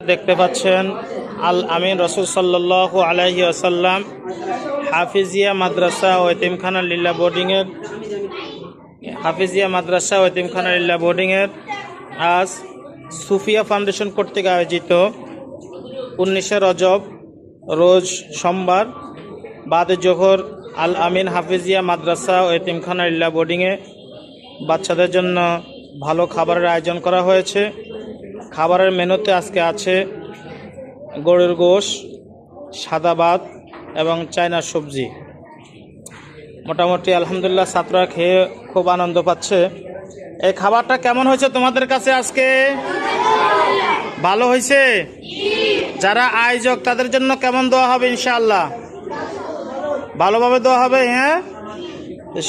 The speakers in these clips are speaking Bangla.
দেখতে পাচ্ছেন আল আমিন রাসূল সাল্লাল্লাহু আলাইহি ওয়াসাল্লাম হাফিজিয়া মাদ্রাসা ও এতিমখানা লিল্লাহ বোর্ডিং এর আজ সুফিয়া ফাউন্ডেশন কর্তৃক আয়োজিত 19 রজব রোজ সোমবার বাদে জোহর আল আমিন হাফিজিয়া মাদ্রাসা ও এতিমখানা লিল্লাহ বোর্ডিংয়ে বাচ্চাদের জন্য ভালো খাবারের আয়োজন করা হয়েছে। খাবারের মেনুতে আজকে আছে গরুর গোশ, সাদা ভাত এবং চায়না সবজি। মোটামুটি আলহামদুলিল্লাহ ছাত্ররা খেয়ে খুব আনন্দ পাচ্ছে। এই খাবারটা কেমন হয়েছে তোমাদের কাছে? আজকে ভালো হয়েছে? যারা আয়োজক তাদের জন্য কেমন দেওয়া হবে? ইনশাআল্লাহ ভালোভাবে দেওয়া হবে। হ্যাঁ,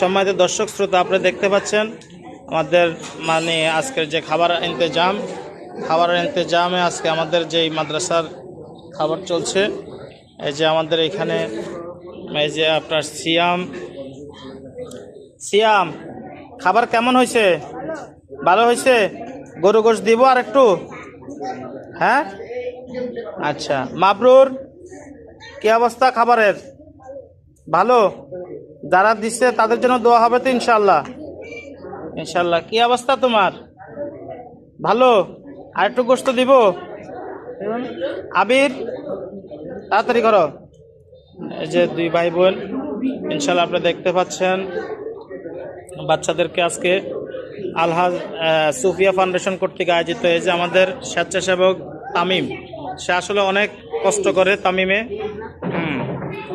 সম্মানিত দর্শক শ্রোতা, আপনারা দেখতে পাচ্ছেন আমাদের আজকের যে খাবারের ইন্তজামে আজকে আমাদের যেই মাদ্রাসার খাবার চলছে। এই যে আমাদের এখানে এই যে আপনার সিয়াম খাবার কেমন হয়েছে? ভালো হয়েছে? গরু গোশ দিব আর একটু? হ্যাঁ, আচ্ছা। মাবরুর, কি অবস্থা খাবারের? ভালো? যারা দিচ্ছে তাদের জন্য দোয়া হবে তো ইনশাল্লাহ? ইনশাল্লাহ। কি অবস্থা তোমার? ভালো? আর একটু গোশত দিব? আবির, তাড়াতাড়ি করো। এই যে দুই ভাই বোন, ইনশাল্লাহ আপনারা দেখতে পাচ্ছেন বাচ্চাদেরকে আজকে আলহাজ সুফিয়া ফাউন্ডেশন কর্তৃক আয়োজিত। এই যে আমাদের স্বেচ্ছাসেবক তামিম, সে আসলে অনেক কষ্ট করে।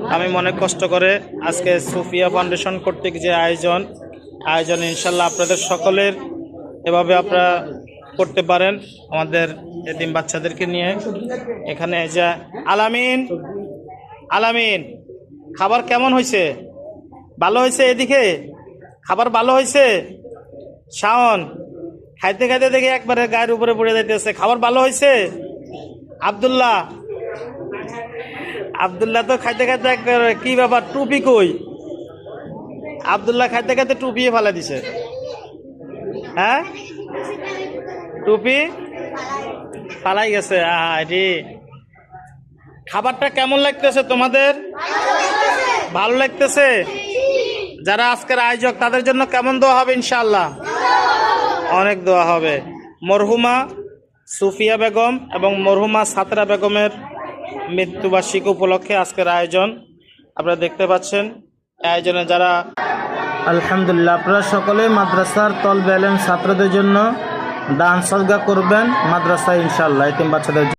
তামিম অনেক কষ্ট করে। আজকে সুফিয়া ফাউন্ডেশন কর্তৃক যে আয়োজন ইনশাল্লাহ আপনাদের সকলের এভাবে আপনারা করতে পারেন আমাদের এতিম বাচ্চাদেরকে নিয়ে। এখানে এই যে আলামিন খাবার কেমন হয়েছে? ভালো হয়েছে? এদিকে খাবার ভালো হয়েছে? শাওন খাইতে খাইতে দেখি একবারে গায়ের উপরে পড়ে যাইতেছে। খাবার ভালো হয়েছে? আব্দুল্লাহ তো খাইতে খাইতে একবারে, কি ব্যাপার, টুপি কই? আব্দুল্লাহ খাইতে খাইতে টুপিয়ে ফেলা দিছে। হ্যাঁ, টুপি ফালাই গেছে। খাবারটা কেমন লাগতেছে তোমাদের? ভালো লাগতেছে? যারা আজকের আয়োজক তাদের জন্য কেমন দোয়া হবে? ইনশাআল্লাহ অনেক দোয়া হবে। মরহুমা সুফিয়া বেগম এবং মরহুমা সাতরা বেগমের মৃত্যুবার্ষিকী উপলক্ষে আজকের আয়োজন আপনারা দেখতে পাচ্ছেন। আয়োজনে যারা আলহামদুলিল্লাহ, আপনারা সকলে মাদ্রাসার তলবে এলেম ছাত্রদের জন্য দান সদকা করবেন মাদ্রাসায় ইনশাআল্লাহ, এতিম বাচ্চাদের।